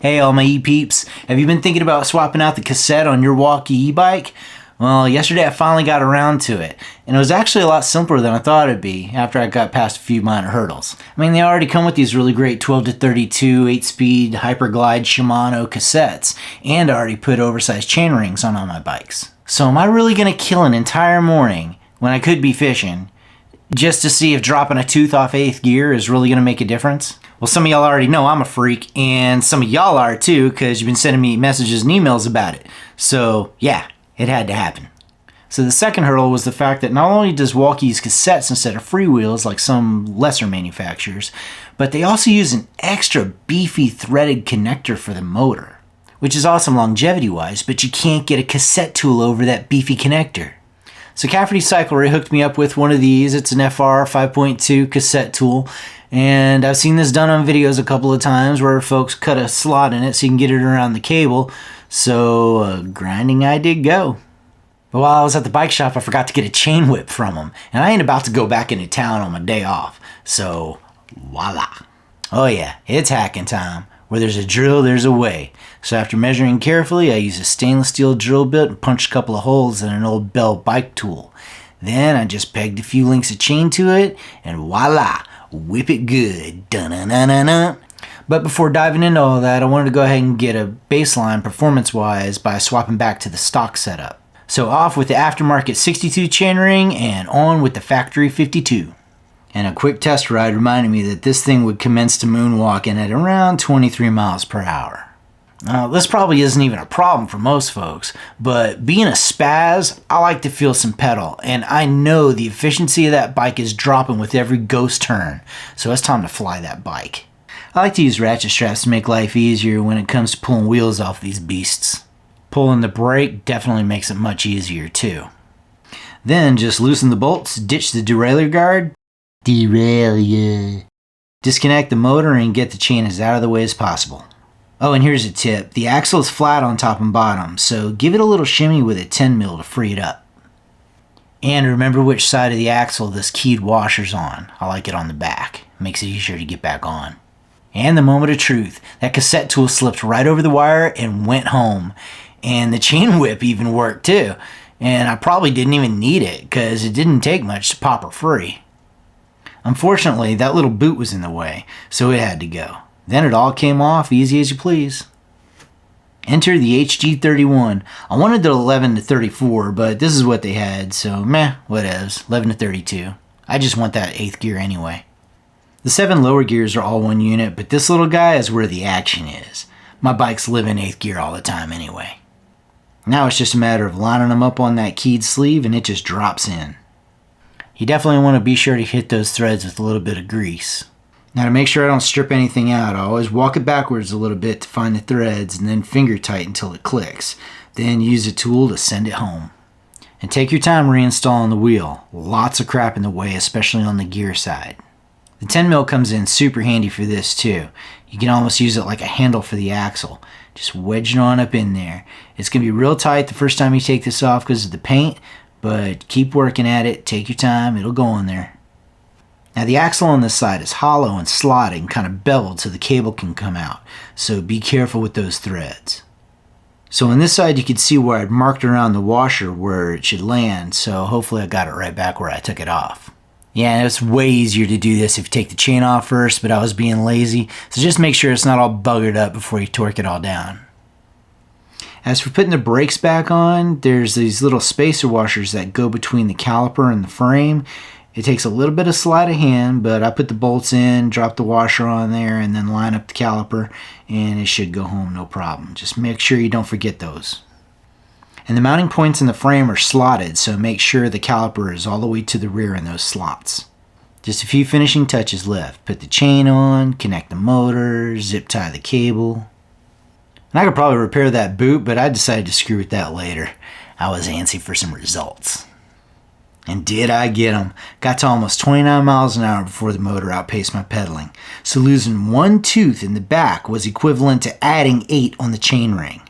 Hey all my e-peeps, have you been thinking about swapping out the cassette on your Wallke e-bike? Well, yesterday I finally got around to it, and it was actually a lot simpler than I thought it'd be after I got past a few minor hurdles. I mean, they already come with these really great 12 to 32 8-speed Hyperglide Shimano cassettes, and I already put oversized chain rings on all my bikes. So am I really going to kill an entire morning when I could be fishing just to see if dropping a tooth off 8th gear is really going to make a difference? Well, some of y'all already know I'm a freak, and some of y'all are too, because you've been sending me messages and emails about it. So yeah, it had to happen. So the second hurdle was the fact that not only does Wallke use cassettes instead of freewheels like some lesser manufacturers, but they also use an extra beefy threaded connector for the motor, which is awesome longevity-wise, but you can't get a cassette tool over that beefy connector. So Cafferty Cyclery hooked me up with one of these. It's an FR 5.2 cassette tool, and I've seen this done on videos a couple of times where folks cut a slot in it so you can get it around the cable. So grinding I did go. But while I was at the bike shop, I forgot to get a chain whip from them, and I ain't about to go back into town on my day off. So voila. Oh yeah, it's hacking time. Where there's a drill, there's a way. So after measuring carefully, I used a stainless steel drill bit and punched a couple of holes in an old Bell bike tool. Then I just pegged a few links of chain to it, and voila, whip it good. Dun-na-na-na-na. But before diving into all that, I wanted to go ahead and get a baseline performance-wise by swapping back to the stock setup. So off with the aftermarket 62 chainring and on with the factory 52. And a quick test ride reminded me that this thing would commence to moonwalking at around 23 miles per hour. Now, this probably isn't even a problem for most folks, but being a spaz, I like to feel some pedal, and I know the efficiency of that bike is dropping with every ghost turn, so it's time to fly that bike. I like to use ratchet straps to make life easier when it comes to pulling wheels off these beasts. Pulling the brake definitely makes it much easier too. Then just loosen the bolts, ditch the derailleur guard, disconnect the motor and get the chain as out of the way as possible. Oh, and here's a tip. The axle is flat on top and bottom, so give it a little shimmy with a 10 mil to free it up. And remember which side of the axle this keyed washer's on. I like it on the back. Makes it easier to get back on. And the moment of truth. That cassette tool slipped right over the wire and went home. And the chain whip even worked too. And I probably didn't even need it, because it didn't take much to pop her free. Unfortunately, that little boot was in the way, so it had to go. Then it all came off easy as you please. Enter the HG31. I wanted the 11 to 34, but this is what they had, so meh, whatevs, 11 to 32. I just want that 8th gear anyway. The 7 lower gears are all one unit, but this little guy is where the action is. My bikes live in 8th gear all the time anyway. Now it's just a matter of lining them up on that keyed sleeve and it just drops in. You definitely want to be sure to hit those threads with a little bit of grease. Now to make sure I don't strip anything out, I always walk it backwards a little bit to find the threads and then finger tight until it clicks. Then use a tool to send it home. And take your time reinstalling the wheel. Lots of crap in the way, especially on the gear side. The 10 mil comes in super handy for this too. You can almost use it like a handle for the axle. Just wedge it on up in there. It's going to be real tight the first time you take this off because of the paint, but keep working at it, take your time, it'll go on there. Now the axle on this side is hollow and slotted and kind of beveled so the cable can come out, so be careful with those threads. So on this side you can see where I'd marked around the washer where it should land, so hopefully I got it right back where I took it off. Yeah, it's way easier to do this if you take the chain off first, but I was being lazy, so just make sure it's not all buggered up before you torque it all down. As for putting the brakes back on, there's these little spacer washers that go between the caliper and the frame. It takes a little bit of sleight of hand, but I put the bolts in, drop the washer on there, and then line up the caliper, and it should go home no problem. Just make sure you don't forget those. And the mounting points in the frame are slotted, so make sure the caliper is all the way to the rear in those slots. Just a few finishing touches left. Put the chain on, connect the motor, zip tie the cable. And I could probably repair that boot, but I decided to screw with that later. I was antsy for some results. And did I get them? Got to almost 29 miles an hour before the motor outpaced my pedaling. So losing one tooth in the back was equivalent to adding 8 on the chainring.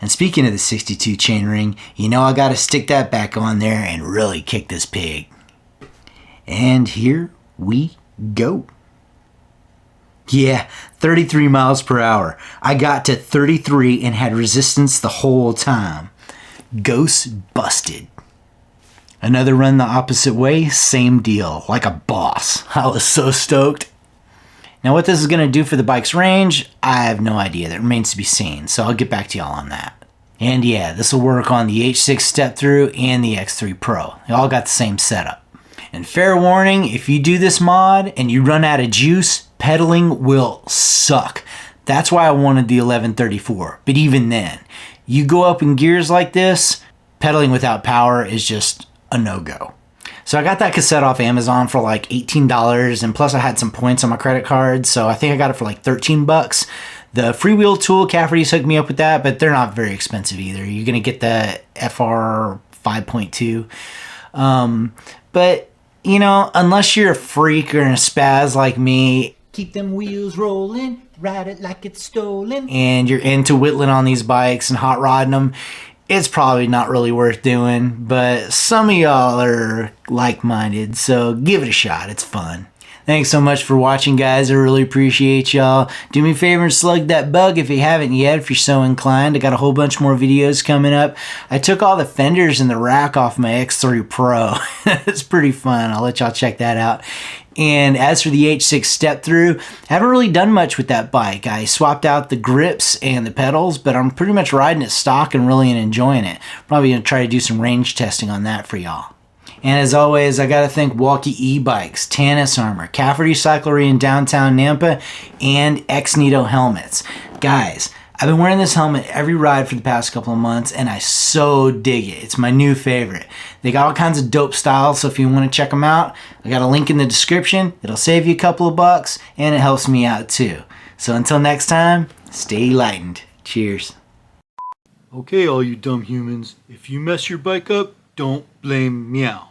And speaking of the 62 chainring, you know I gotta stick that back on there and really kick this pig. And here we go. Yeah, 33 miles per hour. I got to 33 and had resistance the whole time. Ghost busted. Another run the opposite way, same deal, like a boss. I was so stoked. Now what this is going to do for the bike's range, I have no idea. That remains to be seen, so I'll get back to y'all on that. And yeah, this will work on the H6 step-through and the X3 Pro. They all got the same setup. And fair warning, if you do this mod and you run out of juice, pedaling will suck. That's why I wanted the 1134. But even then, you go up in gears like this, pedaling without power is just a no-go. So I got that cassette off Amazon for like $18, and plus I had some points on my credit card, so I think I got it for like 13 bucks. The freewheel tool, Cafferty's hooked me up with that, but they're not very expensive either. You're gonna get the FR 5.2. But you know, unless you're a freak or a spaz like me, keep them wheels rolling, ride it like it's stolen, and you're into whittling on these bikes and hot rodding them, it's probably not really worth doing. But some of y'all are like-minded, so give it a shot. It's fun. Thanks so much for watching, guys. I really appreciate y'all. Do me a favor and slug that bug if you haven't yet, if you're so inclined. I got a whole bunch more videos coming up. I took all the fenders and the rack off my X3 Pro. It's pretty fun. I'll let y'all check that out. And as for the H6 step-through, I haven't really done much with that bike. I swapped out the grips and the pedals, but I'm pretty much riding it stock and really enjoying it. Probably going to try to do some range testing on that for y'all. And as always, I got to thank Wallke E-Bikes, Tannus Armour, Cafferty Cyclery in downtown Nampa, and Xnito helmets. Guys, I've been wearing this helmet every ride for the past couple of months, and I so dig it. It's my new favorite. They got all kinds of dope styles, so if you want to check them out, I got a link in the description. It'll save you a couple of bucks, and it helps me out too. So until next time, stay lightened. Cheers. Okay, all you dumb humans, if you mess your bike up, don't blame meow.